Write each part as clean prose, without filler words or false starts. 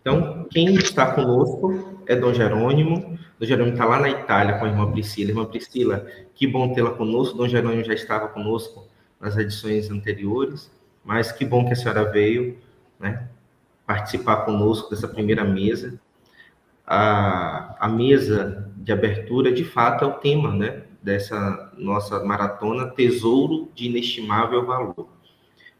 Então, quem está conosco é Dom Jerônimo. Dom Jerônimo está lá na Itália com a irmã Priscila. Irmã Priscila, que bom tê-la conosco. Dom Jerônimo já estava conosco nas edições anteriores, mas que bom que a senhora veio, né, participar conosco dessa primeira mesa. A mesa de abertura, de fato, é o tema, né, dessa nossa maratona, Tesouro de Inestimável Valor.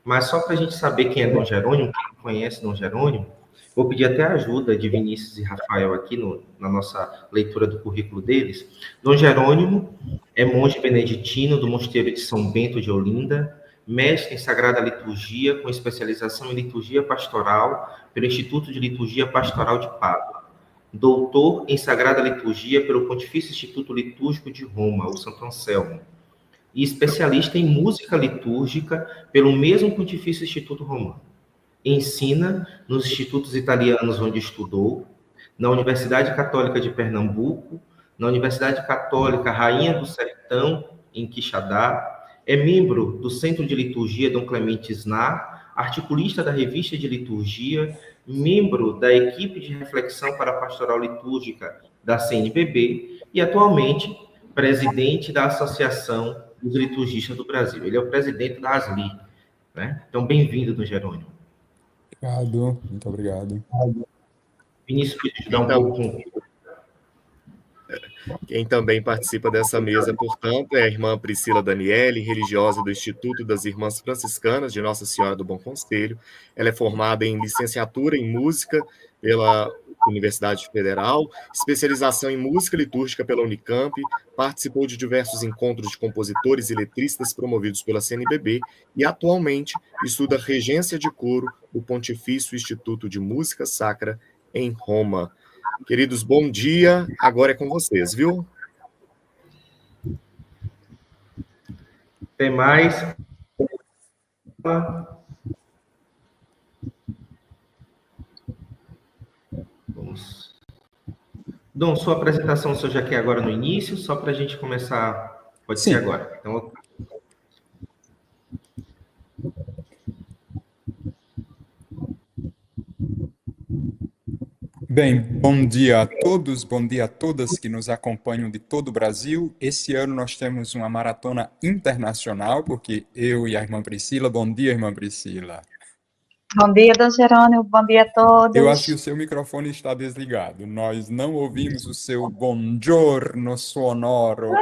Mas só para a gente saber quem é Dom Jerônimo, quem não conhece Dom Jerônimo, vou pedir até a ajuda de Vinícius e Rafael aqui na nossa leitura do currículo deles. Dom Jerônimo é monge beneditino do Mosteiro de São Bento de Olinda, mestre em Sagrada Liturgia, com especialização em Liturgia Pastoral pelo Instituto de Liturgia Pastoral de Pádua. Doutor em Sagrada Liturgia pelo Pontifício Instituto Litúrgico de Roma, o Santo Anselmo, e especialista em música litúrgica pelo mesmo Pontifício Instituto Romano. Ensina nos institutos italianos onde estudou, na Universidade Católica de Pernambuco, na Universidade Católica Rainha do Sertão, em Quixadá, é membro do Centro de Liturgia Dom Clemente Sná, articulista da Revista de Liturgia, membro da equipe de reflexão para a pastoral litúrgica da CNBB e, atualmente, presidente da Associação dos Liturgistas do Brasil. Ele é o presidente da ASLI, né? Então, bem-vindo, Dom Jerônimo. Obrigado, muito obrigado. Vinícius, pode ajudar um pouco? Quem também participa dessa mesa, portanto, é a irmã Priscila Daniele, religiosa do Instituto das Irmãs Franciscanas de Nossa Senhora do Bom Conselho. Ela é formada em licenciatura em música pela Universidade Federal, especialização em música litúrgica pela Unicamp, participou de diversos encontros de compositores e letristas promovidos pela CNBB e atualmente estuda regência de coro do Pontifício Instituto de Música Sacra em Roma. Queridos, bom dia. Agora é com vocês, viu? Tem mais? Vamos. Dom, sua apresentação o senhor já quer agora no início, só para a gente começar? Pode Sim. ser agora. Então, Bem, bom dia a todos, bom dia a todas que nos acompanham de todo o Brasil. Esse ano nós temos uma maratona internacional, porque eu e a irmã Priscila, bom dia, irmã Priscila. Bom dia, Dom Jerônimo, bom dia a todos. Eu acho que o seu microfone está desligado, nós não ouvimos o seu buongiorno sonoro.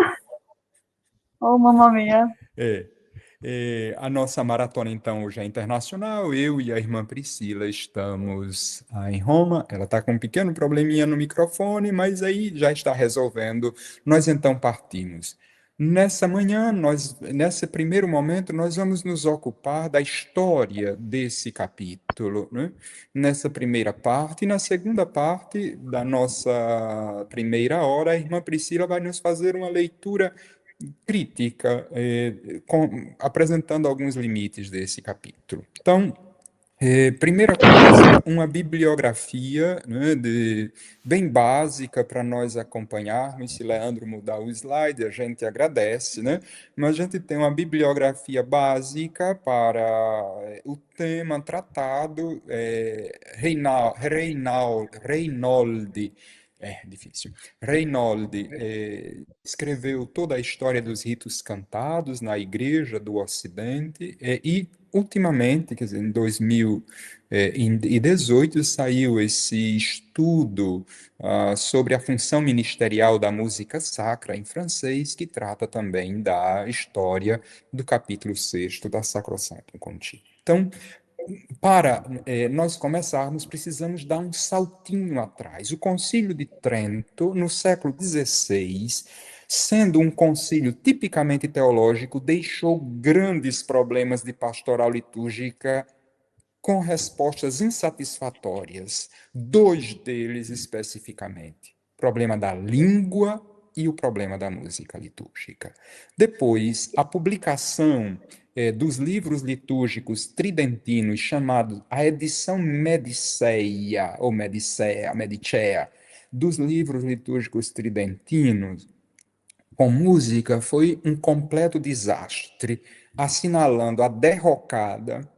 Oh, mamma mia. A nossa maratona, então, hoje é internacional. Eu e a irmã Priscila estamos em Roma. Ela está com um pequeno probleminha no microfone, mas aí já está resolvendo. Nós, então, partimos. Nessa manhã, nesse primeiro momento, nós vamos nos ocupar da história desse capítulo, né? Nessa primeira parte. E na segunda parte da nossa primeira hora, a irmã Priscila vai nos fazer uma leitura crítica, apresentando alguns limites desse capítulo. Então, primeira coisa, uma bibliografia, né, bem básica para nós acompanharmos. Se Leandro mudar o slide, a gente agradece, né? Mas a gente tem uma bibliografia básica para o tema tratado. Reinoldi difícil. Reinoldi escreveu toda a história dos ritos cantados na Igreja do Ocidente e, ultimamente, quer dizer, em 2018, saiu esse estudo sobre a função ministerial da música sacra em francês, que trata também da história do capítulo 6 da Sacrosanctum Concilium. Então, para nós começarmos, precisamos dar um saltinho atrás. O Concílio de Trento, no século XVI, sendo um concílio tipicamente teológico, deixou grandes problemas de pastoral litúrgica com respostas insatisfatórias. Dois deles especificamente: o problema da língua e o problema da música litúrgica. Depois, a publicação dos livros litúrgicos tridentinos, chamado a edição Mediceia, ou Medicea, dos livros litúrgicos tridentinos, com música, foi um completo desastre, assinalando a derrocada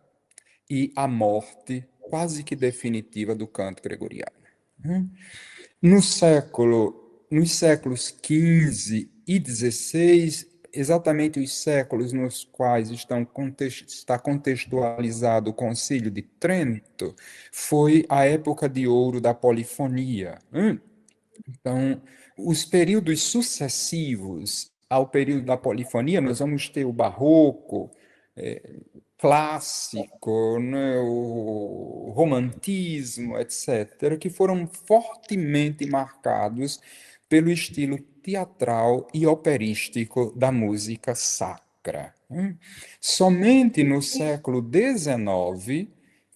e a morte quase que definitiva do canto gregoriano. Nos séculos XV e XVI, exatamente os séculos nos quais está contextualizado o Concílio de Trento, foi a época de ouro da polifonia. Então, os períodos sucessivos ao período da polifonia, nós vamos ter o barroco, clássico, né, o romantismo, etc., que foram fortemente marcados pelo estilo teatral e operístico da música sacra. Somente no século XIX,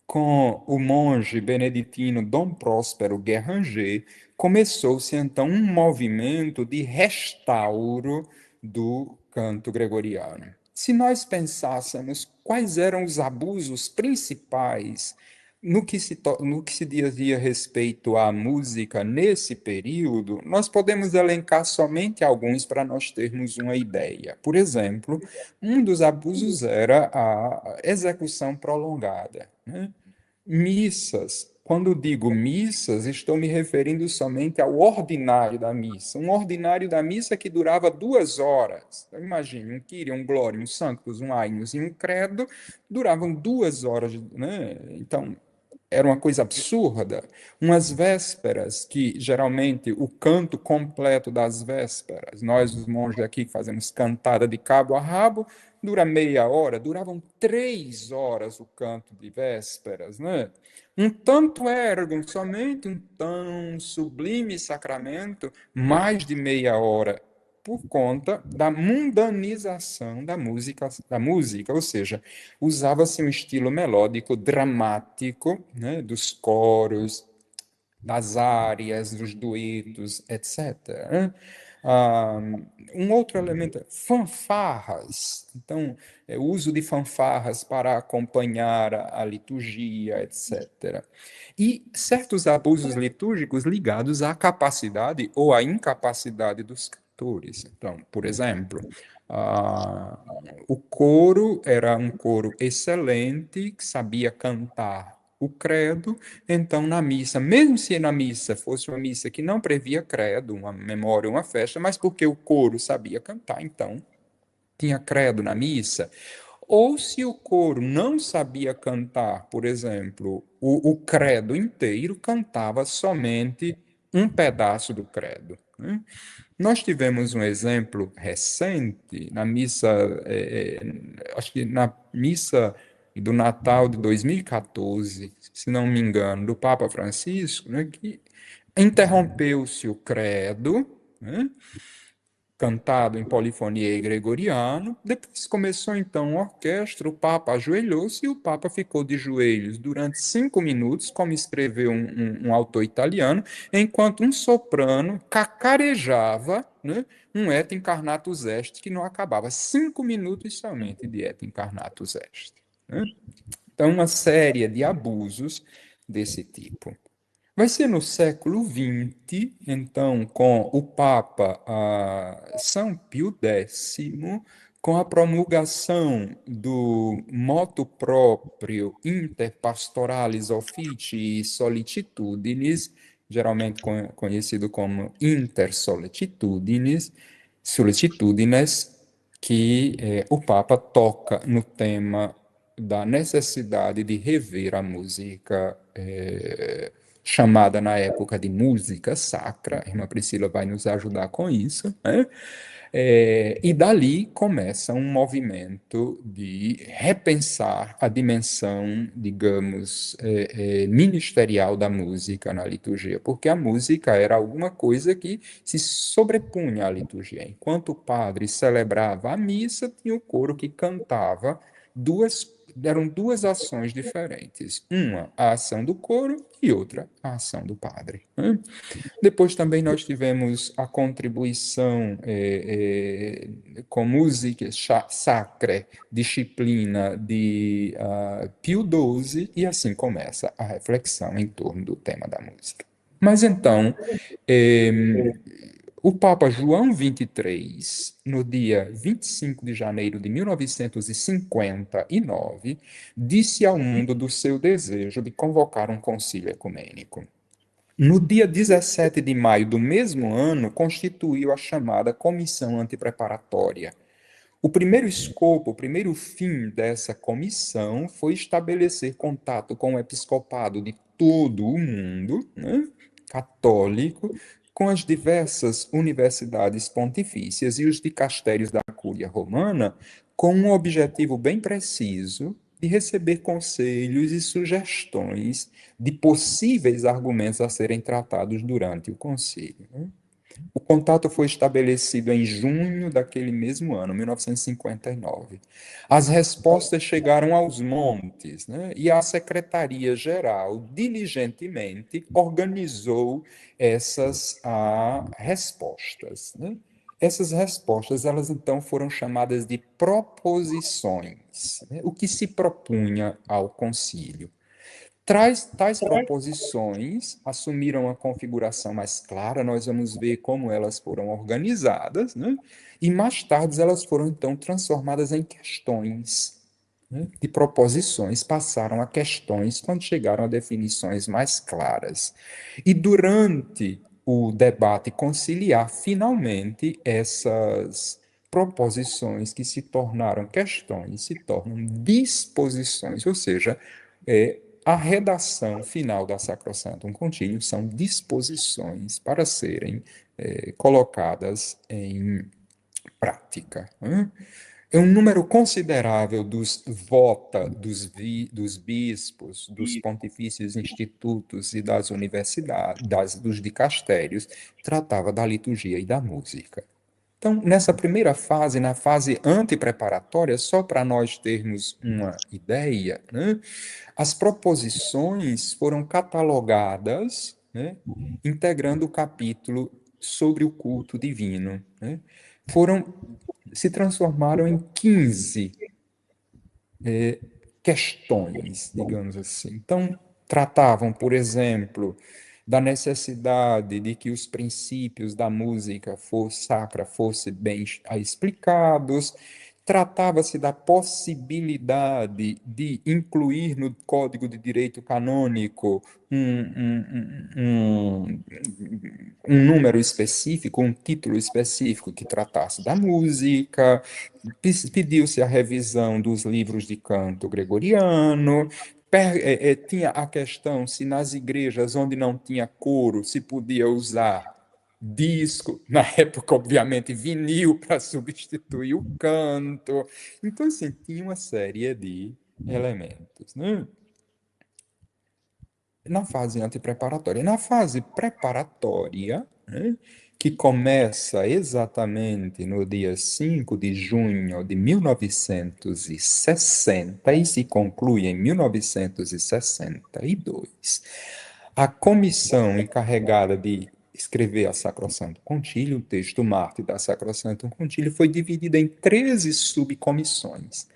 com o monge beneditino Dom Próspero Guéranger, começou-se então um movimento de restauro do canto gregoriano. Se nós pensássemos quais eram os abusos principais no que se dizia respeito à música nesse período, nós podemos elencar somente alguns para nós termos uma ideia. Por exemplo, um dos abusos era a execução prolongada, né? Missas. Quando digo missas, estou me referindo somente ao ordinário da missa. Um ordinário da missa que durava 2 horas. Então, imagine, um Kyrie, um Gloria, um Sanctus, um Agnus e um Credo duravam 2 horas, né? Então, era uma coisa absurda. Umas vésperas, que geralmente o canto completo das vésperas, nós os monges aqui que fazemos cantada de cabo a rabo, dura meia hora, duravam 3 horas o canto de vésperas, né? Um tanto ergo, somente um tão sublime sacramento, mais de meia hora, por conta da mundanização da música, ou seja, usava-se um estilo melódico dramático, né, dos coros, das áreas, dos duetos, etc. Um outro elemento, fanfarras. Então, o uso de fanfarras para acompanhar a liturgia, etc. E certos abusos litúrgicos ligados à capacidade ou à incapacidade dos cantores. Então, por exemplo, o coro era um coro excelente, que sabia cantar o credo. Então, na missa, mesmo se na missa fosse uma missa que não previa credo, uma memória, uma festa, mas porque o coro sabia cantar, então tinha credo na missa. Ou se o coro não sabia cantar, por exemplo, o credo inteiro, cantava somente um pedaço do credo, né? Nós tivemos um exemplo recente na missa, acho que na missa do Natal de 2014, se não me engano, do Papa Francisco, né, que interrompeu-se o credo, né, cantado em polifonia e gregoriano. Depois começou então a orquestra, o Papa ajoelhou-se e o Papa ficou de joelhos durante 5 minutos, como escreveu um autor italiano, enquanto um soprano cacarejava, né, um Et Incarnatus Est, que não acabava. 5 minutos somente de Et Incarnatus Est, né? Então, uma série de abusos desse tipo. Vai ser no século XX, então, com o Papa São Pio X, com a promulgação do motu proprio Inter Pastoralis Officii Sollicitudinis, geralmente conhecido como Inter Sollicitudinis, que o Papa toca no tema da necessidade de rever a música chamada na época de música sacra. A irmã Priscila vai nos ajudar com isso, né? E dali começa um movimento de repensar a dimensão, digamos, ministerial da música na liturgia, porque a música era alguma coisa que se sobrepunha à liturgia. Enquanto o padre celebrava a missa, tinha o coro que cantava eram duas ações diferentes. Uma, a ação do coro, e outra, a ação do padre, né? Depois também nós tivemos a contribuição com música sacra, disciplina de Pio XII, e assim começa a reflexão em torno do tema da música. Mas então, O Papa João XXIII, no dia 25 de janeiro de 1959, disse ao mundo do seu desejo de convocar um concílio ecumênico. No dia 17 de maio do mesmo ano, constituiu a chamada Comissão Antepreparatória. O primeiro escopo, o primeiro fim dessa comissão foi estabelecer contato com o episcopado de todo o mundo, né, católico, com as diversas universidades pontifícias e os dicastérios da Cúria Romana, com um objetivo bem preciso de receber conselhos e sugestões de possíveis argumentos a serem tratados durante o concílio, né? O contato foi estabelecido em junho daquele mesmo ano, 1959. As respostas chegaram aos montes, né? E a Secretaria-Geral diligentemente organizou essas respostas, né? Essas respostas, elas então foram chamadas de proposições, né? O que se propunha ao concílio. Tais proposições assumiram uma configuração mais clara, nós vamos ver como elas foram organizadas, né? E mais tarde elas foram então transformadas em questões, né? De proposições passaram a questões quando chegaram a definições mais claras. E durante o debate conciliar, finalmente essas proposições que se tornaram questões se tornam disposições, ou seja, a redação final da Sacrosanctum Concilium são disposições para serem colocadas em prática, né? Um número considerável dos dos bispos, dos pontifícios institutos e das universidades, dos dicastérios, tratava da liturgia e da música. Então, nessa primeira fase, na fase antepreparatória, só para nós termos uma ideia, né, as proposições foram catalogadas, né, integrando o capítulo sobre o culto divino, né, se transformaram em 15 questões, digamos assim. Então, tratavam, por exemplo, da necessidade de que os princípios da música sacra fossem bem explicados, tratava-se da possibilidade de incluir no Código de Direito Canônico um número específico, um título específico que tratasse da música, pediu-se a revisão dos livros de canto gregoriano, tinha a questão se nas igrejas onde não tinha coro se podia usar disco, na época, obviamente, vinil para substituir o canto. Então, assim, tinha uma série de elementos, né? Na fase antepreparatória. Na fase preparatória, né, que começa exatamente no dia 5 de junho de 1960 e se conclui em 1962, a comissão encarregada de escrever a Sacrosanctum Concilium, o texto mártir da Sacrosanctum Concilium, foi dividida em 13 subcomissões.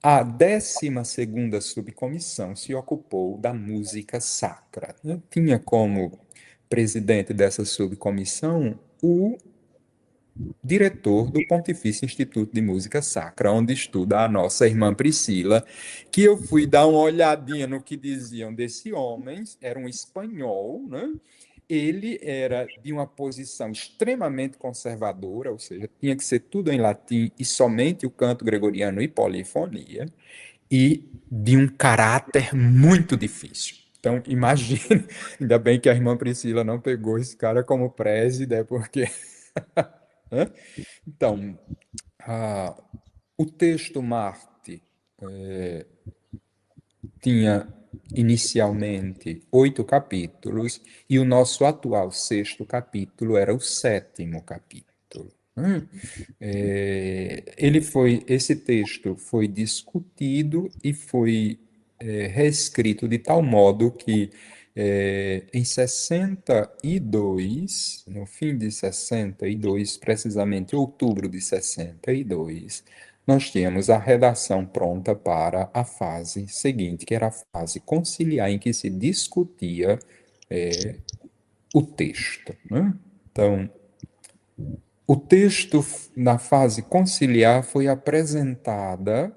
A 12ª subcomissão se ocupou da música sacra. Tinha como presidente dessa subcomissão o diretor do Pontifício Instituto de Música Sacra, onde estuda a nossa irmã Priscila, que eu fui dar uma olhadinha no que diziam desse homem, era um espanhol, né? Ele era de uma posição extremamente conservadora, ou seja, tinha que ser tudo em latim e somente o canto gregoriano e polifonia, e de um caráter muito difícil. Então, imagine, ainda bem que a irmã Priscila não pegou esse cara como preside, porque... Então, o texto Marte tinha inicialmente 8 capítulos e o nosso atual 6º capítulo era o 7º capítulo. Esse texto foi discutido e foi reescrito de tal modo que em 62, no fim de 62, precisamente outubro de 62, nós tínhamos a redação pronta para a fase seguinte, que era a fase conciliar, em que se discutia o texto, né? Então, O texto na fase conciliar foi apresentado,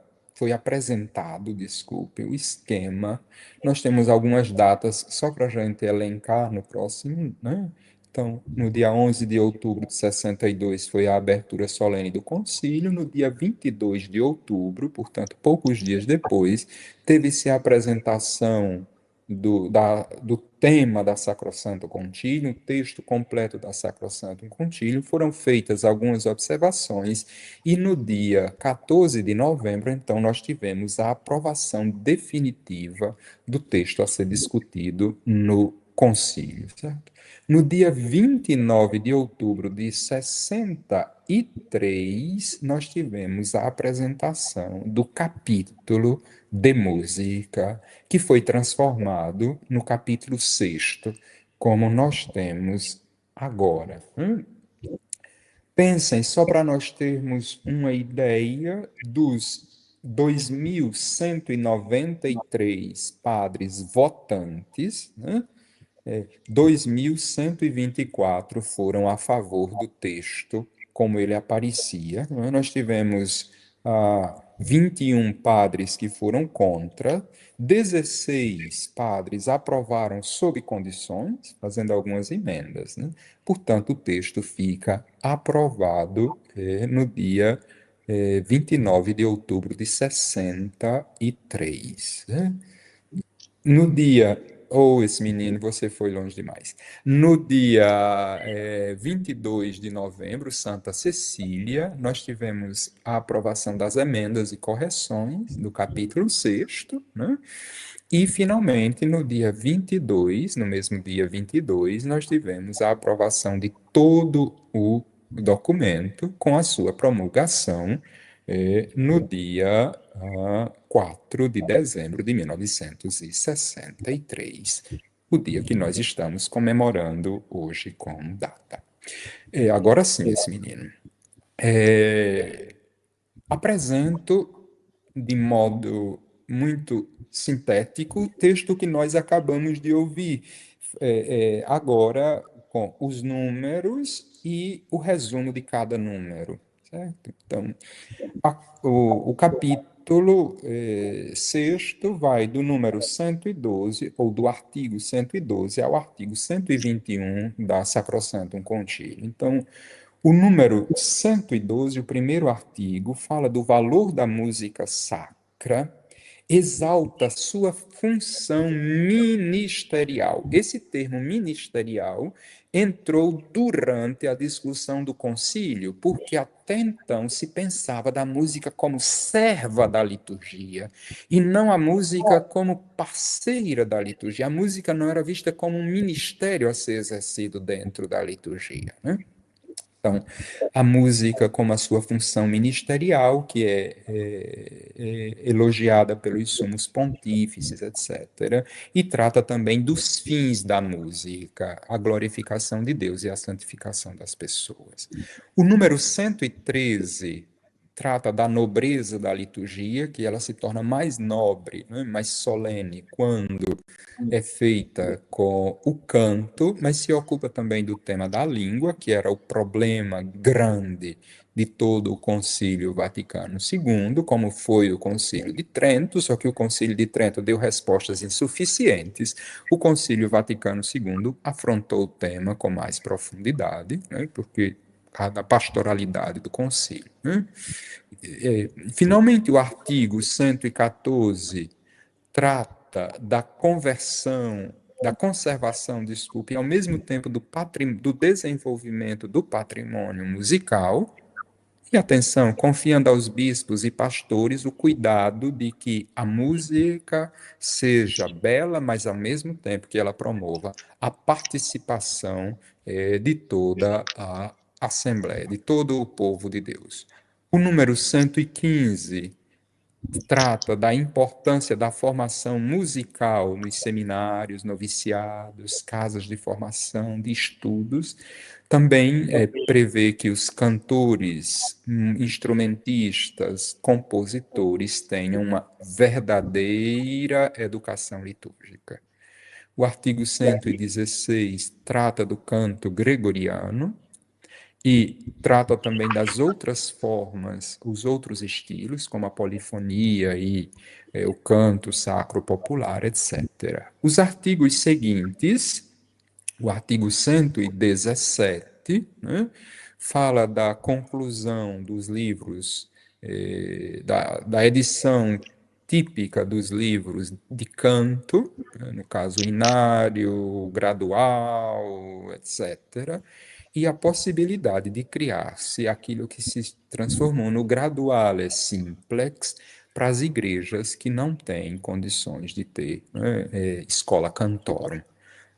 desculpe, o esquema. Nós temos algumas datas só para a gente elencar no próximo, né? Então, no dia 11 de outubro de 62 foi a abertura solene do concílio. No dia 22 de outubro, portanto, poucos dias depois, teve-se a apresentação do tema da Sacrosanto Concílio, o texto completo da Sacrosanto Concílio, foram feitas algumas observações, e no dia 14 de novembro, então, nós tivemos a aprovação definitiva do texto a ser discutido no concílio, certo? No dia 29 de outubro de 63, nós tivemos a apresentação do capítulo de música, que foi transformado no capítulo 6º, como nós temos agora. Pensem, só para nós termos uma ideia, dos 2.193 padres votantes, né? 2.124 foram a favor do texto, como ele aparecia, né? Nós tivemos 21 padres que foram contra, 16 padres aprovaram sob condições, fazendo algumas emendas, né? Portanto, o texto fica aprovado no dia 29 de outubro de 63, né? No dia. Esse menino, você foi longe demais. No dia 22 de novembro, Santa Cecília, nós tivemos a aprovação das emendas e correções do capítulo 6º, né? E, finalmente, no dia 22, no mesmo dia 22, nós tivemos a aprovação de todo o documento com a sua promulgação no dia 4 de dezembro de 1963, o dia que nós estamos comemorando hoje com data. Agora sim, esse menino. Apresento de modo muito sintético o texto que nós acabamos de ouvir, agora com os números e o resumo de cada número, certo? Então, o capítulo 6º vai do número 112, ou do artigo 112, ao artigo 121 da Sacrosantum Concilium. Então, o número 112, o primeiro artigo, fala do valor da música sacra, exalta sua função ministerial. Esse termo ministerial entrou durante a discussão do concílio, porque até então se pensava da música como serva da liturgia, e não a música como parceira da liturgia. A música não era vista como um ministério a ser exercido dentro da liturgia, né? Então, a música como a sua função ministerial, que é elogiada pelos sumos pontífices, etc., e trata também dos fins da música, a glorificação de Deus e a santificação das pessoas. O número 113 trata da nobreza da liturgia, que ela se torna mais nobre, né, mais solene, quando é feita com o canto, mas se ocupa também do tema da língua, que era o problema grande de todo o Concílio Vaticano II, como foi o Concílio de Trento, só que o Concílio de Trento deu respostas insuficientes. O Concílio Vaticano II afrontou o tema com mais profundidade, né, porque a pastoralidade do concílio, né? Finalmente, o artigo 114 trata da conservação, desculpe, e ao mesmo tempo do desenvolvimento do patrimônio musical. E atenção, confiando aos bispos e pastores o cuidado de que a música seja bela, mas ao mesmo tempo que ela promova a participação de toda a Assembleia, de todo o povo de Deus. O número 115 trata da importância da formação musical nos seminários, noviciados, casas de formação, de estudos. Também prevê que os cantores, instrumentistas, compositores tenham uma verdadeira educação litúrgica. O artigo 116 trata do canto gregoriano, E trata também das outras formas, os outros estilos, como a polifonia e o canto sacro popular, etc. Os artigos seguintes, o artigo 117, né, fala da conclusão dos livros, da edição típica dos livros de canto, né, no caso inário, gradual, etc., e a possibilidade de criar-se aquilo que se transformou no graduale simplex para as igrejas que não têm condições de ter, né, escola cantorum.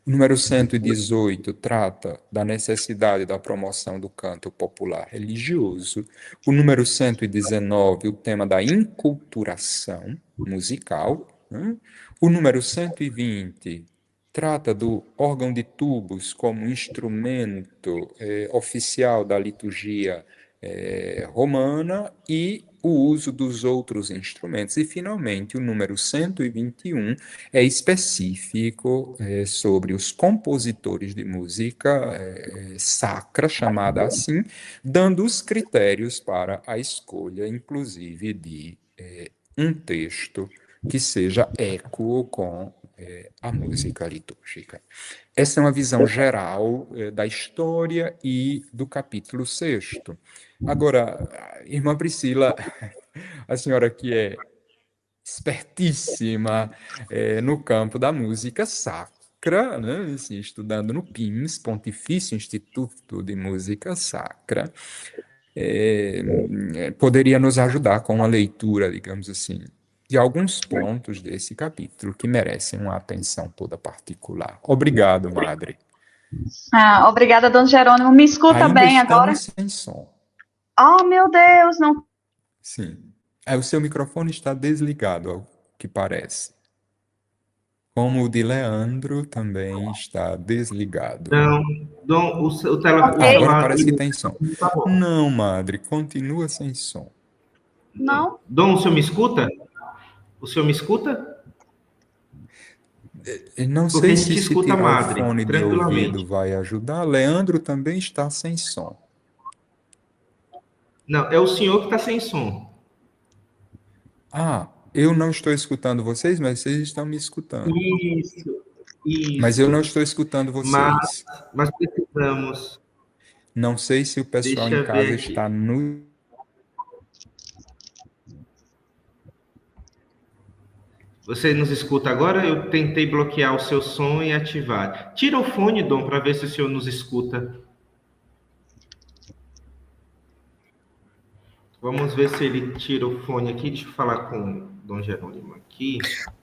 O número 118 trata da necessidade da promoção do canto popular religioso. O número 119, o tema da inculturação musical, né? O número 120 trata do órgão de tubos como instrumento oficial da liturgia romana e o uso dos outros instrumentos. E, finalmente, o número 121 é específico sobre os compositores de música sacra, chamada assim, dando os critérios para a escolha, inclusive, de um texto que seja eco com a música litúrgica. Essa é uma visão geral da história e do capítulo 6º. Agora, irmã Priscila, a senhora que é espertíssima no campo da música sacra, né, assim, estudando no PIMS, Pontifício Instituto de Música Sacra, poderia nos ajudar com uma leitura, digamos assim, de alguns pontos desse capítulo que merecem uma atenção toda particular. Obrigado, Madre. Obrigada, Dom Jerônimo. Me escuta Ainda bem agora? estamos sem som. Oh, meu Deus, não. Sim. O seu microfone está desligado, ao que parece. Como o de Leandro também está desligado. Não, o Agora celular parece que dele tem som. tá bom. Não, Madre, continua sem som. Não? Dom, o senhor me escuta? O senhor me escuta? Não Porque a sei gente se escuta a tirar o madre, fone de ouvido tranquilamente. vai ajudar. Leandro também está sem som. Não, é o senhor que está sem som. Eu não estou escutando vocês, mas vocês estão me escutando. Isso, Mas eu isso. não estou escutando Mas, vocês. mas precisamos. Não sei se o pessoal Deixa em eu ver casa aqui. está no. Você nos escuta agora? Eu tentei bloquear o seu som e ativar. Tira o fone, Dom, para ver se o senhor nos escuta. Vamos ver se ele tira o fone aqui. Deixa eu falar com o Dom Jerônimo aqui.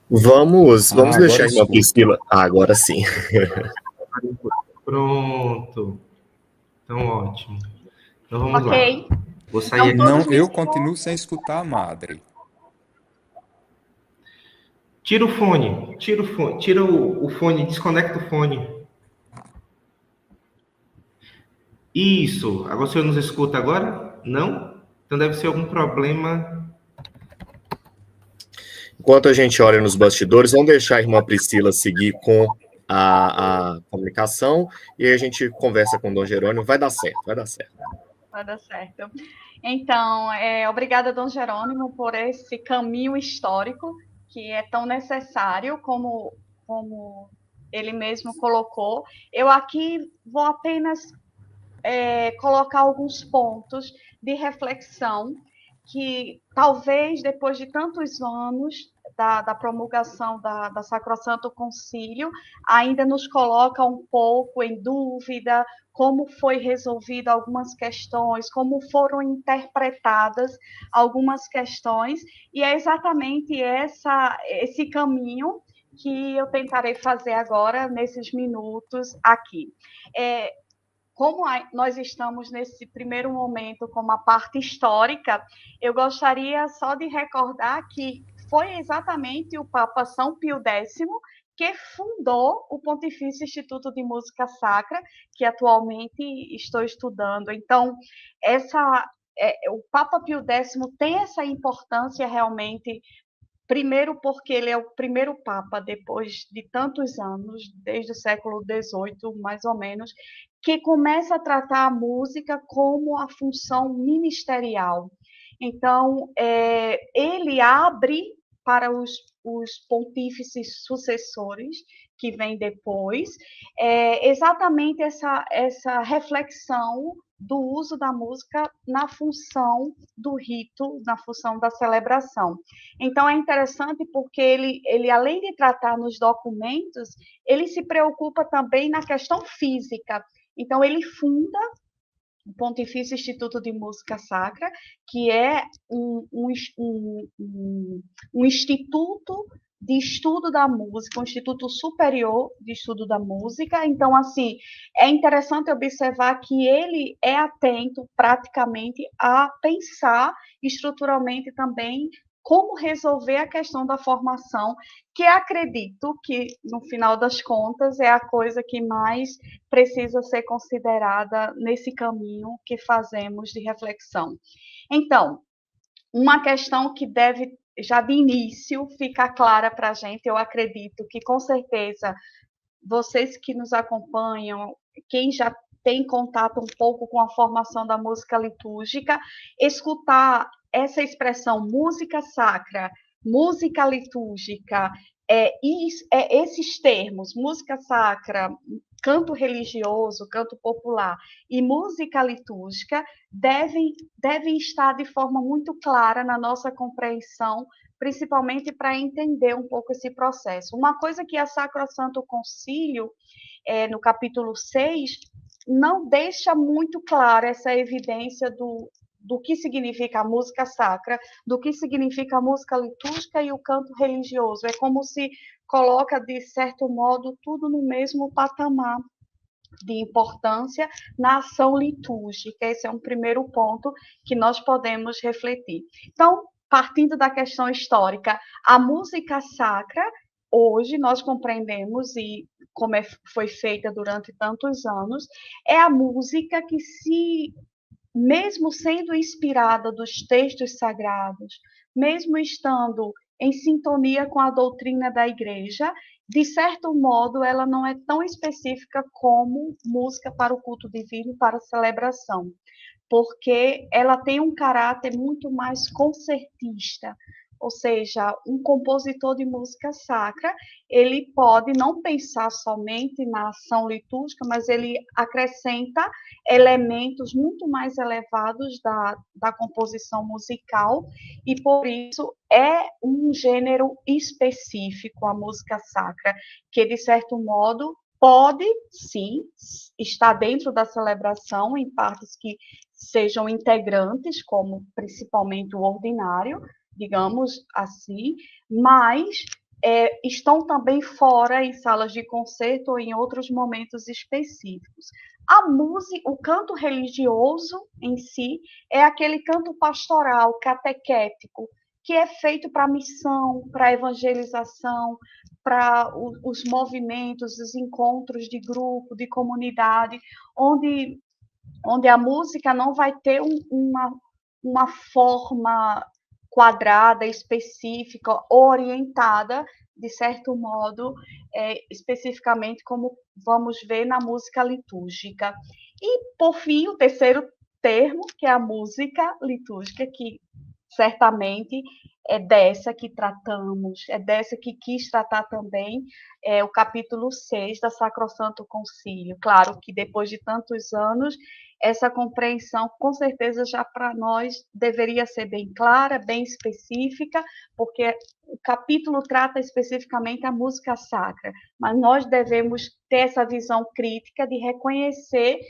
Vamos Agora deixar a irmã escuto. Priscila. Agora sim. Pronto. Então, ótimo. Então, vamos Ok. lá. Vou sair aqui. Não, todos me eu escutam? continuo sem escutar a Madre. Tira o fone. Tira o fone. Tira o fone. Desconecta o fone. Isso. Agora o senhor nos escuta agora? Não? Então deve ser algum problema. Enquanto a gente olha nos bastidores, vamos deixar a irmã Priscila seguir com a comunicação e aí a gente conversa com o Dom Jerônimo. Vai dar certo, vai dar certo. Vai dar certo. Então, obrigada, Dom Jerônimo, por esse caminho histórico que é tão necessário, como ele mesmo colocou. Eu aqui vou apenas colocar alguns pontos de reflexão que talvez depois de tantos anos da promulgação da Sacrosanto Concílio ainda nos coloca um pouco em dúvida como foi resolvida algumas questões, como foram interpretadas algumas questões, e é exatamente esse caminho que eu tentarei fazer agora nesses minutos aqui. Como nós estamos nesse primeiro momento como a parte histórica, eu gostaria só de recordar que foi exatamente o Papa São Pio X que fundou o Pontifício Instituto de Música Sacra, que atualmente estou estudando. Então, o Papa Pio X tem essa importância realmente. Primeiro, porque ele é o primeiro Papa, depois de tantos anos, desde o século XVIII, mais ou menos, que começa a tratar a música como a função ministerial. Então, ele abre para os pontífices sucessores que vêm depois, exatamente essa reflexão do uso da música na função do rito, na função da celebração. Então, é interessante porque ele além de tratar nos documentos, ele se preocupa também na questão física. Então, ele funda o Pontifício Instituto de Música Sacra, que é um instituto de estudo da música, um instituto superior de estudo da música. Então, assim, é interessante observar que ele é atento praticamente a pensar estruturalmente também como resolver a questão da formação, que acredito que, no final das contas, é a coisa que mais precisa ser considerada nesse caminho que fazemos de reflexão. Então, uma questão que deve, já de início, ficar clara para a gente, eu acredito que, com certeza, vocês que nos acompanham, quem já tem contato um pouco com a formação da música litúrgica, escutar essa expressão música sacra, música litúrgica, esses termos, música sacra, canto religioso, canto popular e música litúrgica devem estar de forma muito clara na nossa compreensão, principalmente para entender um pouco esse processo. Uma coisa que a Sacrosanto Concílio, no capítulo 6, não deixa muito clara essa evidência do que significa a música sacra, do que significa a música litúrgica e o canto religioso. É como se coloca, de certo modo, tudo no mesmo patamar de importância na ação litúrgica. Esse é um primeiro ponto que nós podemos refletir. Então, partindo da questão histórica, a música sacra, hoje nós compreendemos, e como foi feita durante tantos anos, é a música que mesmo sendo inspirada dos textos sagrados, mesmo estando em sintonia com a doutrina da igreja, de certo modo, ela não é tão específica como música para o culto divino, para a celebração, porque ela tem um caráter muito mais concertista, ou seja, um compositor de música sacra, ele pode não pensar somente na ação litúrgica, mas ele acrescenta elementos muito mais elevados da composição musical, e por isso é um gênero específico, a música sacra, que de certo modo pode, sim, estar dentro da celebração, em partes que sejam integrantes, como principalmente o ordinário, digamos assim, mas estão também fora em salas de concerto ou em outros momentos específicos. A música, o canto religioso em si, é aquele canto pastoral, catequético, que é feito para missão, para evangelização, para os movimentos, os encontros de grupo, de comunidade, onde a música não vai ter uma forma quadrada, específica, orientada, de certo modo, especificamente como vamos ver na música litúrgica. E, por fim, o terceiro termo, que é a música litúrgica, que certamente é dessa que tratamos, é dessa que quis tratar também o capítulo 6 da Sacrosanto Concílio. Claro que depois de tantos anos, essa compreensão, com certeza, já para nós deveria ser bem clara, bem específica, porque o capítulo trata especificamente a música sacra, mas nós devemos ter essa visão crítica de reconhecer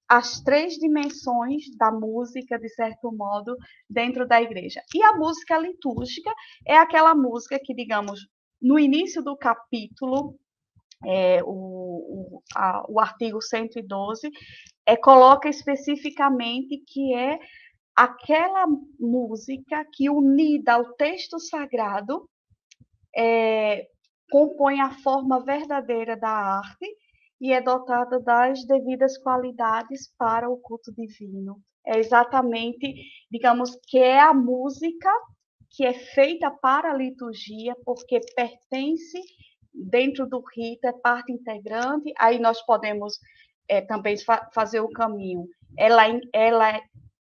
as três dimensões da música, de certo modo, dentro da igreja. E a música litúrgica é aquela música que, digamos, no início do capítulo, o artigo 112, coloca especificamente que é aquela música que, unida ao texto sagrado, compõe a forma verdadeira da arte e é dotada das devidas qualidades para o culto divino. É exatamente, digamos, que é a música que é feita para a liturgia, porque pertence dentro do rito, é parte integrante. Aí nós podemos também fazer o caminho, ela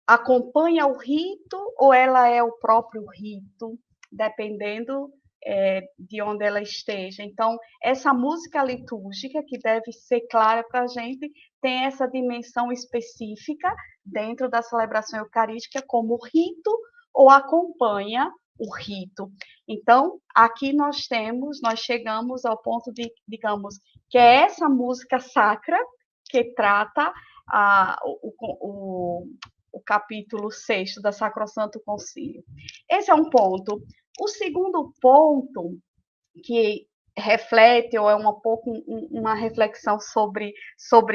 acompanha o rito ou ela é o próprio rito, dependendo de onde ela esteja. Então, essa música litúrgica, que deve ser clara para a gente, tem essa dimensão específica dentro da celebração eucarística como rito ou acompanha o rito. Então, aqui nós chegamos ao ponto de, digamos, que é essa música sacra que trata o capítulo 6 da Sacrosanto Concílio. Esse é um ponto. O segundo ponto, que reflete, ou é uma reflexão sobre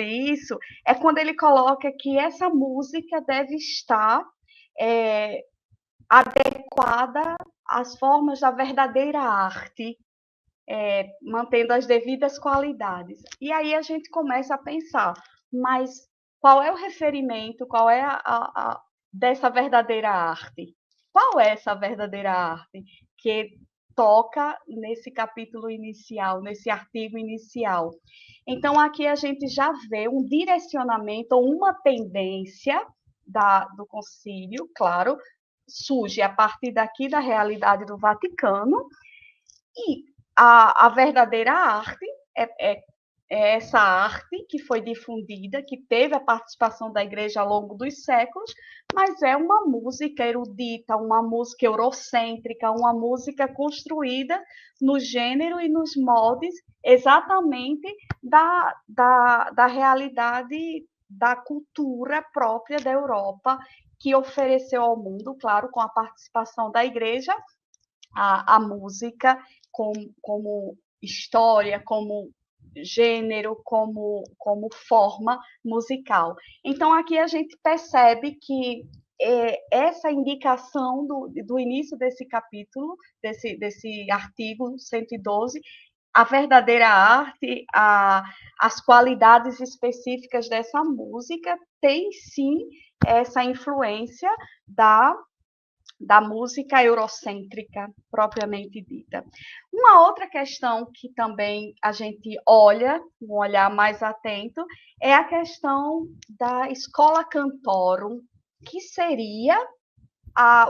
isso, é quando ele coloca que essa música deve estar adequada às formas da verdadeira arte, mantendo as devidas qualidades. E aí a gente começa a pensar, mas qual é o referimento, qual é dessa verdadeira arte? Qual é essa verdadeira arte que toca nesse capítulo inicial, nesse artigo inicial? Então, aqui a gente já vê um direcionamento, uma tendência do concílio, claro, surge a partir daqui da realidade do Vaticano, e a verdadeira arte é essa arte que foi difundida, que teve a participação da Igreja ao longo dos séculos, mas é uma música erudita, uma música eurocêntrica, uma música construída no gênero e nos moldes exatamente da realidade da cultura própria da Europa, que ofereceu ao mundo, claro, com a participação da Igreja, a música como história, como gênero, como forma musical. Então, aqui a gente percebe que essa indicação do início desse capítulo, desse artigo 112, a verdadeira arte, as qualidades específicas dessa música, tem sim essa influência da música eurocêntrica, propriamente dita. Uma outra questão que também a gente olha, um olhar mais atento, é a questão da Schola Cantorum, que seria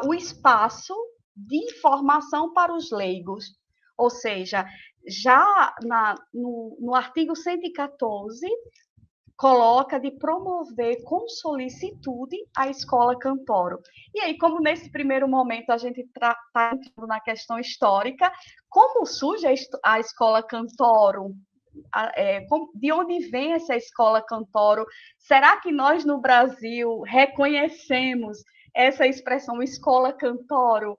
o espaço de formação para os leigos. Ou seja, já no artigo 114, coloca de promover com solicitude a Schola Cantorum. E aí, como nesse primeiro momento a gente está entrando na questão histórica, como surge a Schola Cantorum? De onde vem essa Schola Cantorum? Será que nós no Brasil reconhecemos essa expressão Schola Cantorum?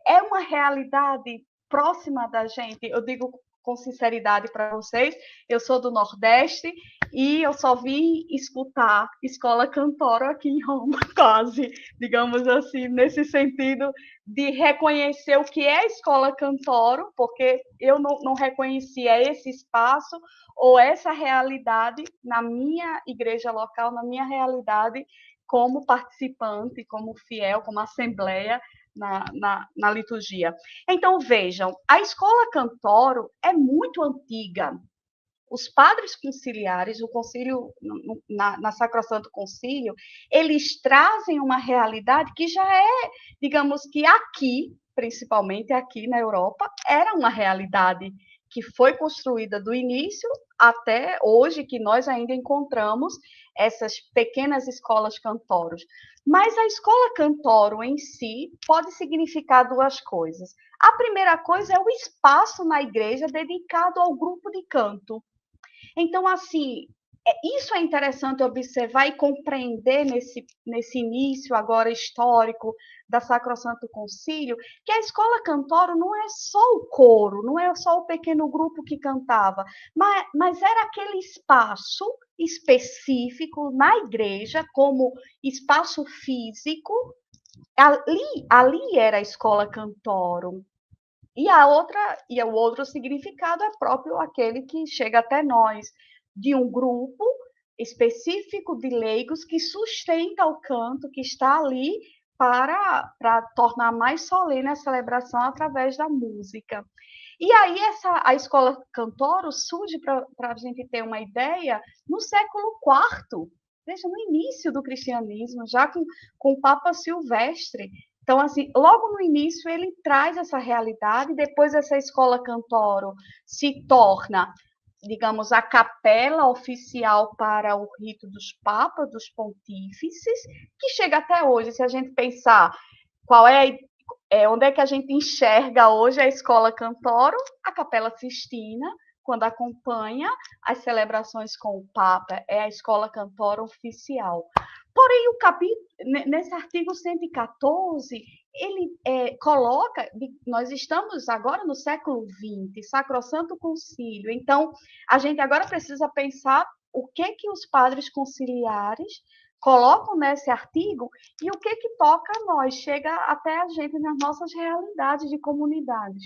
É uma realidade próxima da gente? Eu digo com sinceridade para vocês, eu sou do Nordeste e eu só vim escutar Schola Cantorum aqui em Roma, quase, digamos assim, nesse sentido de reconhecer o que é Schola Cantorum, porque eu não reconhecia esse espaço ou essa realidade na minha igreja local, na minha realidade como participante, como fiel, como assembleia, na liturgia. Então, vejam, a Schola Cantorum é muito antiga. Os padres conciliares, o concílio, na Sacrosanto Concílio, eles trazem uma realidade que já é, digamos que aqui, principalmente aqui na Europa, era uma realidade que foi construída do início até hoje, que nós ainda encontramos essas pequenas escolas cantorum. Mas a Schola Cantorum em si pode significar duas coisas. A primeira coisa é o espaço na igreja dedicado ao grupo de canto. Então, assim, isso é interessante observar e compreender nesse início agora histórico da Sacrosanto Concílio, que a Schola Cantorum não é só o coro, não é só o pequeno grupo que cantava, mas era aquele espaço específico na igreja, como espaço físico, ali era a Schola Cantorum. E o outro significado é próprio aquele que chega até nós, de um grupo específico de leigos que sustenta o canto, que está ali para tornar mais solene a celebração através da música. E aí a escola Cantoro surge, para a gente ter uma ideia, no século IV, veja, no início do cristianismo, já com o Papa Silvestre. Então, assim, logo no início ele traz essa realidade, depois essa escola Cantoro se torna, digamos, a capela oficial para o rito dos papas, dos pontífices, que chega até hoje, se a gente pensar qual onde é que a gente enxerga hoje a escola Cantoro, a Capela Sistina, quando acompanha as celebrações com o Papa, é a escola Cantoro oficial. Porém, nesse artigo 114, ele coloca, nós estamos agora no século XX, Sacrosanto Concílio, então a gente agora precisa pensar o que os padres conciliares colocam nesse artigo e o que toca a nós, chega até a gente nas nossas realidades de comunidades.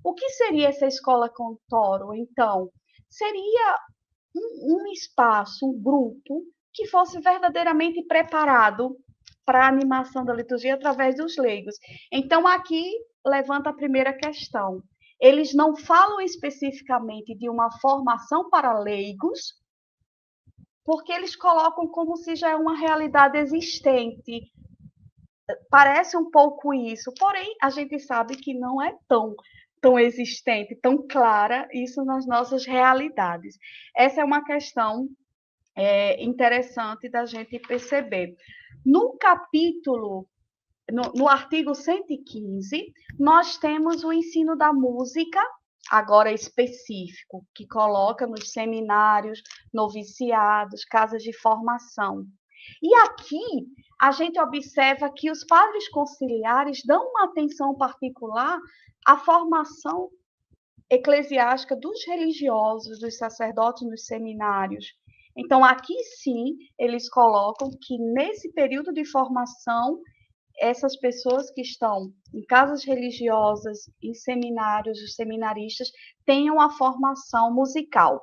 O que seria essa escola Cantoro, então? Seria um espaço, um grupo que fosse verdadeiramente preparado para a animação da liturgia através dos leigos. Então, aqui levanta a primeira questão. Eles não falam especificamente de uma formação para leigos, porque eles colocam como se já é uma realidade existente. Parece um pouco isso, porém, a gente sabe que não é tão existente, tão clara isso nas nossas realidades. Essa é uma questão interessante da gente perceber. No capítulo, no artigo 115, nós temos o ensino da música, agora específico, que coloca nos seminários, noviciados, casas de formação. E aqui a gente observa que os padres conciliares dão uma atenção particular à formação eclesiástica dos religiosos, dos sacerdotes nos seminários. Então, aqui sim, eles colocam que nesse período de formação, essas pessoas que estão em casas religiosas, em seminários, os seminaristas, tenham a formação musical.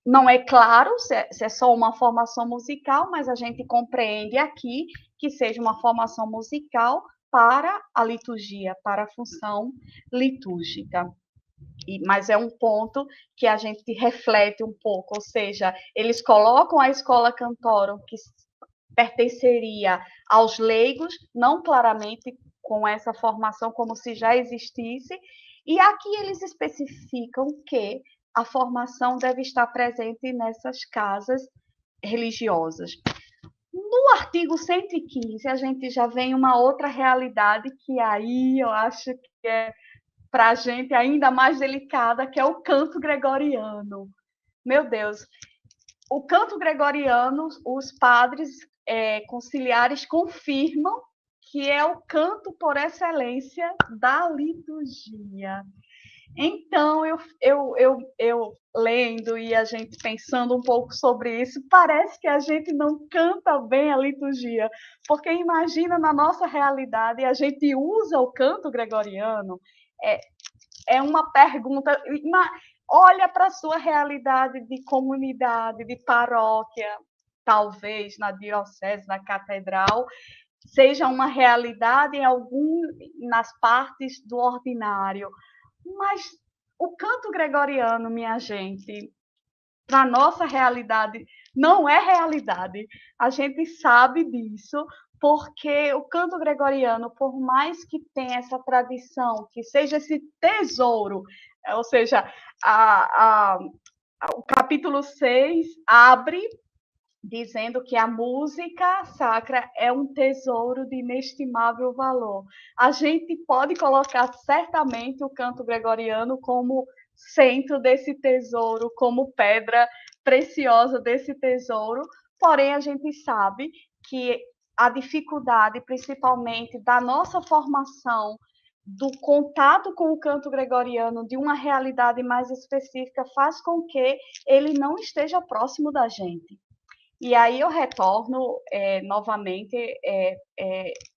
Não é claro se é só uma formação musical, mas a gente compreende aqui que seja uma formação musical para a liturgia, para a função litúrgica. Mas é um ponto que a gente reflete um pouco, ou seja, eles colocam a escola Cantoro, que pertenceria aos leigos, não claramente com essa formação como se já existisse, e aqui eles especificam que a formação deve estar presente nessas casas religiosas. No artigo 115, a gente já vem uma outra realidade que aí eu acho que é para a gente ainda mais delicada, que é o canto gregoriano. Meu Deus, o canto gregoriano, os padres conciliares confirmam que é o canto por excelência da liturgia. Então, eu lendo e a gente pensando um pouco sobre isso, parece que a gente não canta bem a liturgia, porque imagina na nossa realidade, a gente usa o canto gregoriano, é uma pergunta, olha para a sua realidade de comunidade, de paróquia, talvez na diocese, na catedral, seja uma realidade nas partes do ordinário. Mas o canto gregoriano, minha gente, para a nossa realidade, não é realidade. A gente sabe disso, porque o canto gregoriano, por mais que tenha essa tradição, que seja esse tesouro, ou seja, o capítulo 6 abre dizendo que a música sacra é um tesouro de inestimável valor. A gente pode colocar certamente o canto gregoriano como centro desse tesouro, como pedra preciosa desse tesouro, porém a gente sabe que a dificuldade, principalmente da nossa formação, do contato com o canto gregoriano, de uma realidade mais específica, faz com que ele não esteja próximo da gente. E aí eu retorno novamente,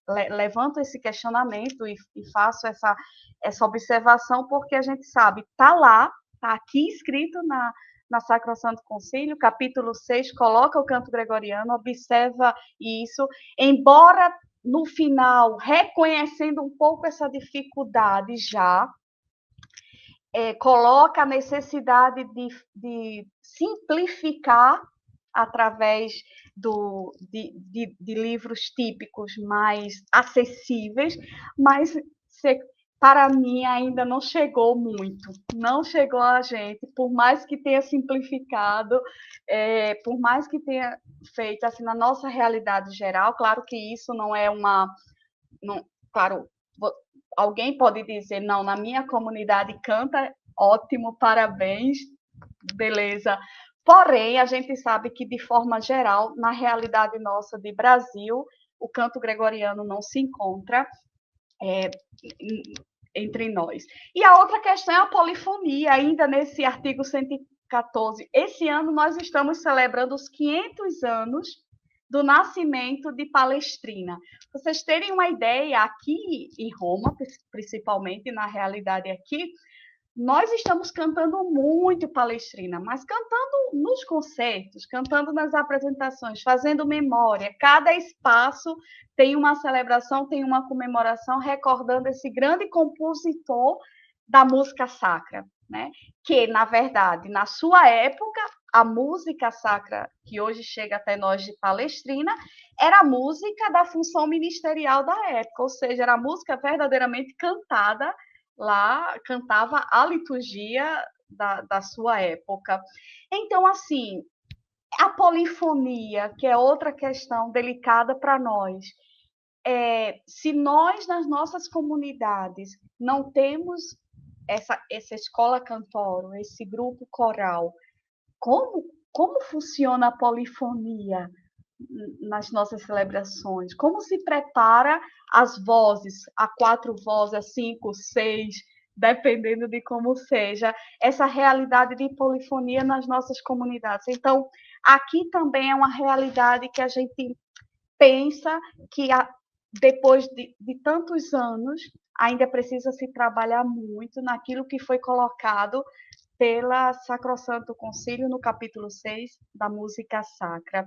levanto esse questionamento e faço essa observação, porque a gente sabe, está lá, está aqui escrito na Sacrosanto Concílio, capítulo 6, coloca o canto gregoriano, observa isso, embora no final, reconhecendo um pouco essa dificuldade já, coloca a necessidade de simplificar através de livros típicos mais acessíveis, mas para mim ainda não chegou muito, não chegou a gente, por mais que tenha simplificado, por mais que tenha feito assim na nossa realidade geral. Claro que isso não é claro, alguém pode dizer, não, na minha comunidade canta, ótimo, parabéns, beleza. Porém, a gente sabe que, de forma geral, na realidade nossa de Brasil, o canto gregoriano não se encontra entre nós. E a outra questão é a polifonia, ainda nesse artigo 114. Esse ano nós estamos celebrando os 500 anos do nascimento de Palestrina. Para vocês terem uma ideia, aqui em Roma, principalmente na realidade aqui, nós estamos cantando muito Palestrina, mas cantando nos concertos, cantando nas apresentações, fazendo memória. Cada espaço tem uma celebração, tem uma comemoração, recordando esse grande compositor da música sacra, né? Que, na verdade, na sua época, a música sacra, que hoje chega até nós de Palestrina, era a música da função ministerial da época, ou seja, era a música verdadeiramente cantada lá, cantava a liturgia da sua época. Então, assim, a polifonia, que é outra questão delicada para nós, se nós, nas nossas comunidades, não temos essa escola cantorum, esse grupo coral, como funciona a polifonia nas nossas celebrações? Como se prepara as vozes, a 4 vozes, a 5, 6, dependendo de como seja, essa realidade de polifonia nas nossas comunidades? Então, aqui também é uma realidade que a gente pensa que depois de tantos anos ainda precisa se trabalhar muito naquilo que foi colocado pela Sacrosanto Concílio no capítulo 6 da música sacra.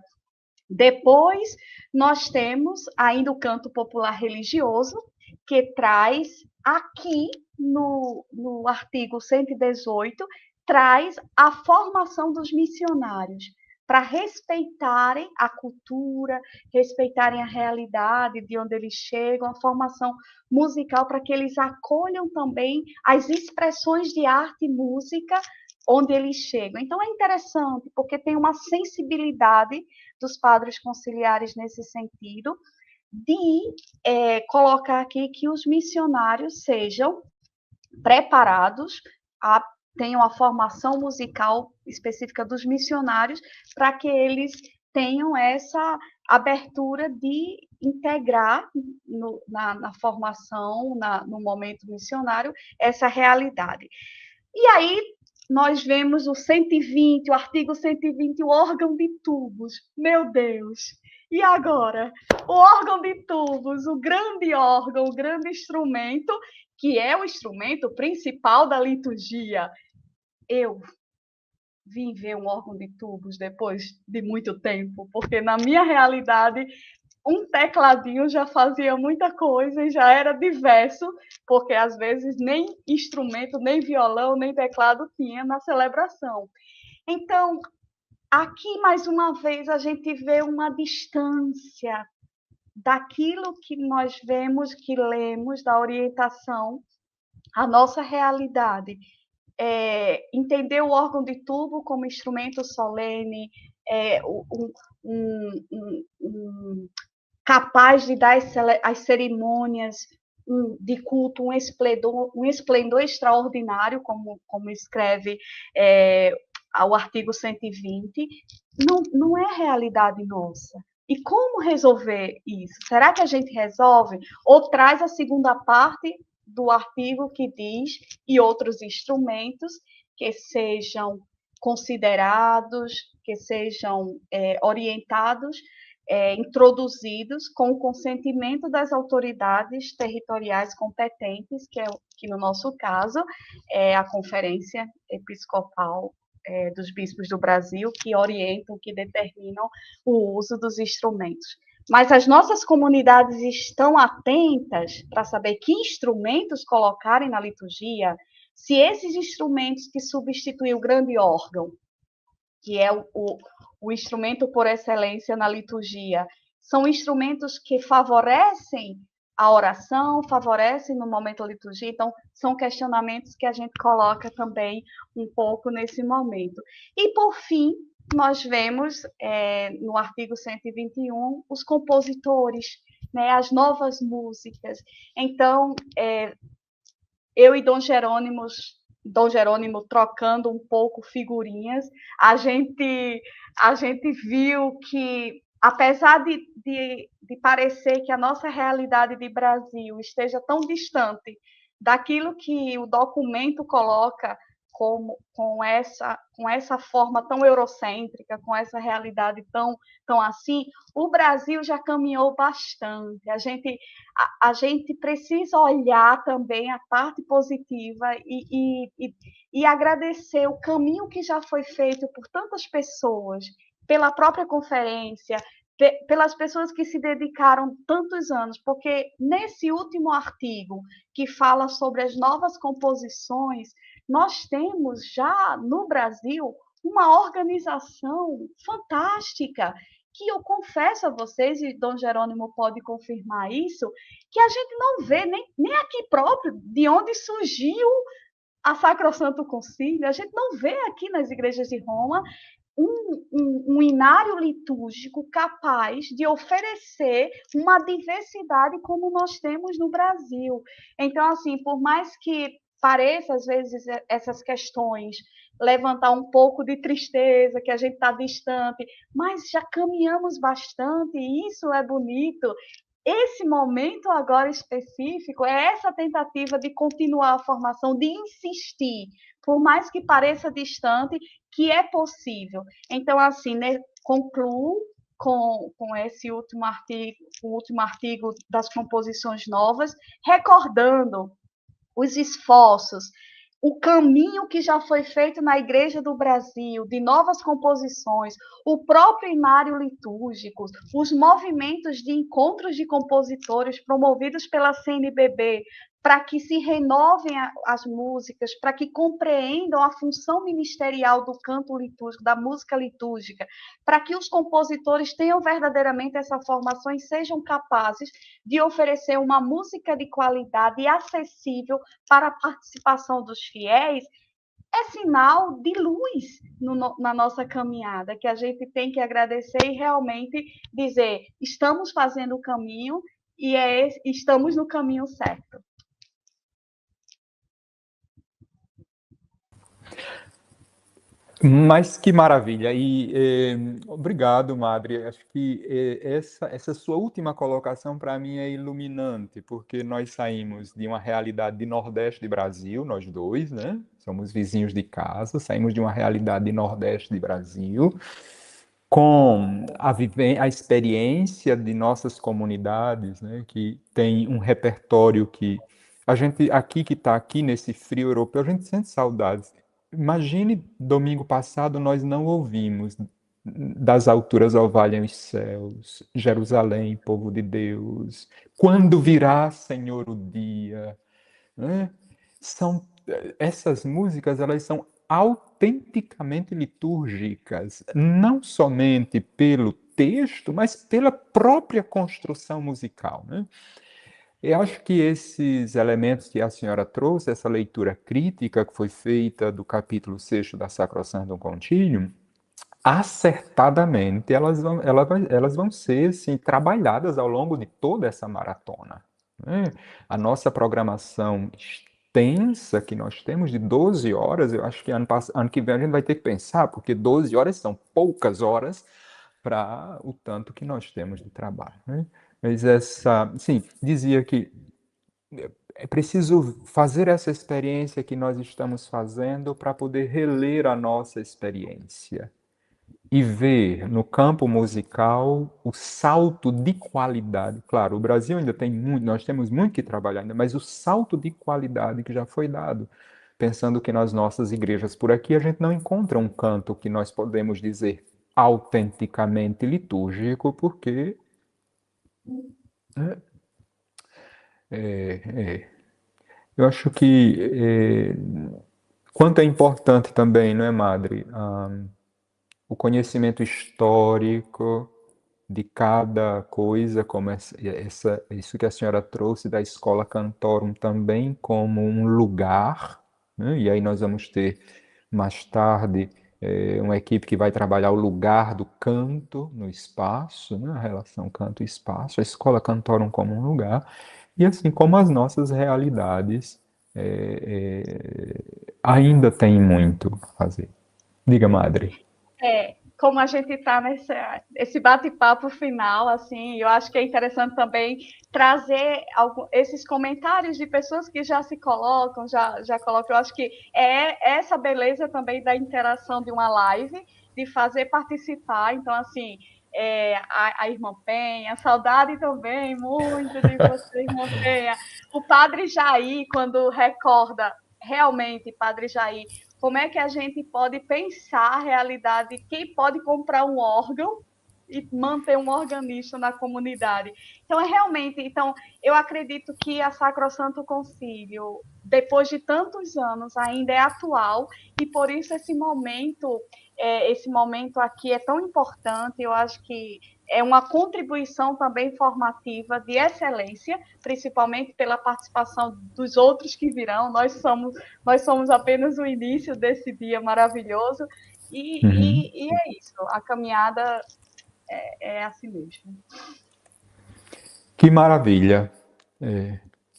Depois, nós temos ainda o canto popular religioso, que traz aqui no artigo 118, traz a formação dos missionários, para respeitarem a cultura, respeitarem a realidade de onde eles chegam, a formação musical, para que eles acolham também as expressões de arte e música onde eles chegam. Então, é interessante, porque tem uma sensibilidade dos padres conciliares nesse sentido, de colocar aqui que os missionários sejam preparados, tenham a formação musical específica dos missionários, para que eles tenham essa abertura de integrar na formação, no momento missionário, essa realidade. E aí, nós vemos o 120, o artigo 120, o órgão de tubos. Meu Deus! E agora? O órgão de tubos, o grande órgão, o grande instrumento, que é o instrumento principal da liturgia. Eu vim ver um órgão de tubos depois de muito tempo, porque na minha realidade um tecladinho já fazia muita coisa e já era diverso, porque às vezes nem instrumento, nem violão, nem teclado tinha na celebração. Então, aqui mais uma vez a gente vê uma distância daquilo que nós vemos, que lemos, da orientação à nossa realidade. Entender o órgão de tubo como instrumento solene, capaz de dar as cerimônias de culto um esplendor extraordinário, como escreve o artigo 120, não é realidade nossa. E como resolver isso? Será que a gente resolve? Ou traz a segunda parte do artigo que diz, e outros instrumentos que sejam considerados, que sejam orientados, introduzidos com o consentimento das autoridades territoriais competentes, que no nosso caso é a Conferência Episcopal dos Bispos do Brasil, que orientam, que determinam o uso dos instrumentos. Mas as nossas comunidades estão atentas para saber que instrumentos colocarem na liturgia, se esses instrumentos que substituem o grande órgão, que é o instrumento por excelência na liturgia, são instrumentos que favorecem a oração, favorecem no momento da liturgia, então são questionamentos que a gente coloca também um pouco nesse momento. E, por fim, nós vemos no artigo 121 os compositores, né, as novas músicas. Então, eu e Dom Jerônimo trocando um pouco figurinhas, a gente viu que, apesar de parecer que a nossa realidade de Brasil esteja tão distante daquilo que o documento coloca com essa forma tão eurocêntrica, com essa realidade tão assim, o Brasil já caminhou bastante. A gente precisa olhar também a parte positiva e agradecer o caminho que já foi feito por tantas pessoas, pela própria conferência, pelas pessoas que se dedicaram tantos anos, porque nesse último artigo que fala sobre as novas composições, nós temos já no Brasil uma organização fantástica, que eu confesso a vocês, e Dom Jerônimo pode confirmar isso, que a gente não vê nem aqui próprio, de onde surgiu a Sacrosanto Concílio, a gente não vê aqui nas igrejas de Roma um inário litúrgico capaz de oferecer uma diversidade como nós temos no Brasil. Então, assim, por mais que pareça, às vezes, essas questões levantar um pouco de tristeza, que a gente está distante, mas já caminhamos bastante, e isso é bonito. Esse momento agora específico é essa tentativa de continuar a formação, de insistir, por mais que pareça distante, que é possível. Então, assim, né, concluo com esse último artigo, o último artigo das composições novas, recordando os esforços, o caminho que já foi feito na Igreja do Brasil, de novas composições, o próprio inário litúrgico, os movimentos de encontros de compositores promovidos pela CNBB, para que se renovem as músicas, para que compreendam a função ministerial do canto litúrgico, da música litúrgica, para que os compositores tenham verdadeiramente essa formação e sejam capazes de oferecer uma música de qualidade e acessível para a participação dos fiéis, é sinal de luz na nossa caminhada, que a gente tem que agradecer e realmente dizer, estamos fazendo o caminho e estamos no caminho certo. Mas que maravilha! Obrigado, Madre. Acho que essa sua última colocação para mim é iluminante, porque nós saímos de uma realidade de Nordeste de Brasil, nós dois, né? Somos vizinhos de casa, saímos de uma realidade de Nordeste de Brasil, com a experiência de nossas comunidades, né? Que tem um repertório que a gente aqui que está aqui nesse frio europeu, a gente sente saudades. Imagine, domingo passado nós não ouvimos das alturas orvalham os céus, Jerusalém, povo de Deus, quando virá, Senhor, o dia, né? Essas músicas, elas são autenticamente litúrgicas, não somente pelo texto, mas pela própria construção musical, né? Eu acho que esses elementos que a senhora trouxe, essa leitura crítica que foi feita do capítulo 6 da Sacrosanctum Concilium, acertadamente elas vão ser assim, trabalhadas ao longo de toda essa maratona, né? A nossa programação extensa que nós temos de 12 horas, eu acho que ano que vem a gente vai ter que pensar, porque 12 horas são poucas horas para o tanto que nós temos de trabalho, né? Mas sim, dizia que é preciso fazer essa experiência que nós estamos fazendo para poder reler a nossa experiência e ver no campo musical o salto de qualidade. Claro, o Brasil ainda tem muito, nós temos muito que trabalhar ainda, mas o salto de qualidade que já foi dado. Pensando que nas nossas igrejas por aqui a gente não encontra um canto que nós podemos dizer autenticamente litúrgico, porque Eu acho que quanto é importante também, não é, Madre? O conhecimento histórico de cada coisa, como isso que a senhora trouxe da Escola Cantorum também como um lugar, né? E aí nós vamos ter mais tarde uma equipe que vai trabalhar o lugar do canto no espaço, né? A relação canto e espaço, a Escola Cantorum como um lugar, e assim como as nossas realidades ainda tem muito a fazer. Diga, Madre. Como a gente está esse bate-papo final, assim, eu acho que é interessante também trazer esses comentários de pessoas que já se colocam, já colocam. Eu acho que é essa beleza também da interação de uma live, de fazer participar. Então, assim, a irmã Penha, saudade também muito de você, irmã Penha. O Padre Jair, quando recorda, realmente, Padre Jair, como é que a gente pode pensar a realidade, quem pode comprar um órgão e manter um organista na comunidade. Então, eu acredito que a Sacrosanto Concílio, depois de tantos anos, ainda é atual, e por isso esse momento aqui é tão importante. Eu acho que é uma contribuição também formativa de excelência, principalmente pela participação dos outros que virão. Nós somos apenas o início desse dia maravilhoso, e é isso, a caminhada é assim mesmo. Que maravilha!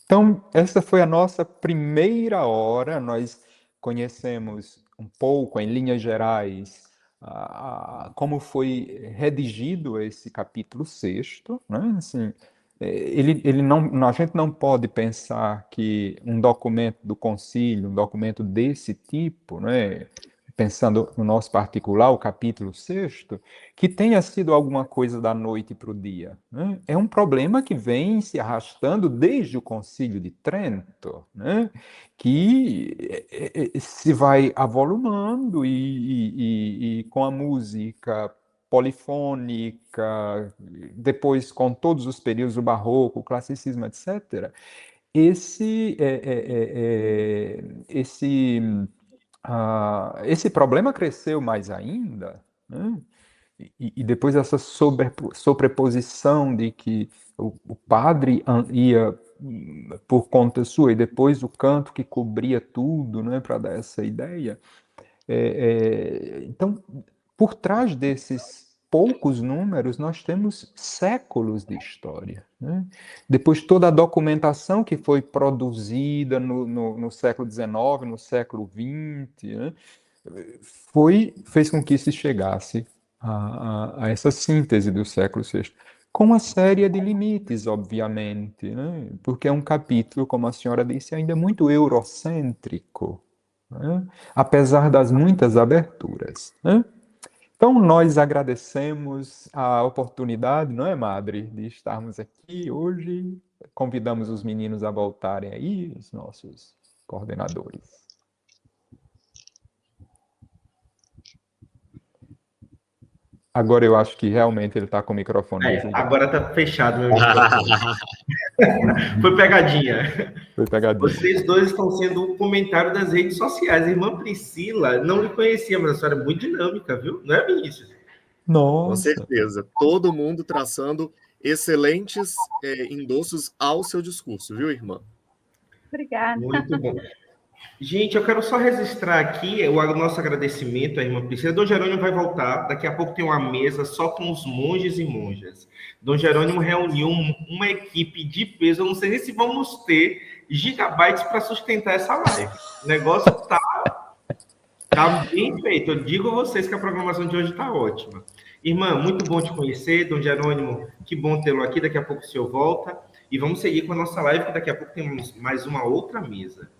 Então, essa foi a nossa primeira hora. Nós conhecemos um pouco, em linhas gerais, como foi redigido esse capítulo 6º, né? Assim, a gente não pode pensar que um documento do concílio, um documento desse tipo, né, pensando no nosso particular, o capítulo 6º, que tenha sido alguma coisa da noite para o dia, né? É um problema que vem se arrastando desde o Concílio de Trento, né? Que se vai avolumando e com a música polifônica, depois com todos os períodos do Barroco, o Classicismo, etc., esse problema cresceu mais ainda, né? E depois essa sobreposição de que o padre ia por conta sua e depois o canto que cobria tudo, né, para dar essa ideia. Então, por trás desses poucos números, nós temos séculos de história, né? Depois, toda a documentação que foi produzida no século XIX, no século XX, né, fez com que se chegasse a essa síntese do século VI, com uma série de limites, obviamente, né? Porque é um capítulo, como a senhora disse, ainda muito eurocêntrico, né? Apesar das muitas aberturas, né? Então, nós agradecemos a oportunidade, não é, Madre, de estarmos aqui hoje. Convidamos os meninos a voltarem aí, os nossos coordenadores. Agora eu acho que realmente ele está com o microfone desligado. Agora está fechado meu microfone. Foi pegadinha. Foi pegadinha. Vocês dois estão sendo o comentário das redes sociais. A irmã Priscila, não lhe conhecia, mas a senhora é muito dinâmica, viu? Não é, Vinícius? Nossa. Com certeza. Todo mundo traçando excelentes endossos ao seu discurso, viu, irmã? Obrigada. Muito bom. Gente, eu quero só registrar aqui o nosso agradecimento à irmã Priscila. Dom Jerônimo vai voltar. Daqui a pouco tem uma mesa só com os monges e monjas. Dom Jerônimo reuniu uma equipe de peso. Eu não sei nem se vamos ter gigabytes para sustentar essa live. O negócio tá bem feito. Eu digo a vocês que a programação de hoje está ótima. Irmã, muito bom te conhecer. Dom Jerônimo, que bom tê-lo aqui. Daqui a pouco o senhor volta. E vamos seguir com a nossa live, que daqui a pouco tem mais uma outra mesa.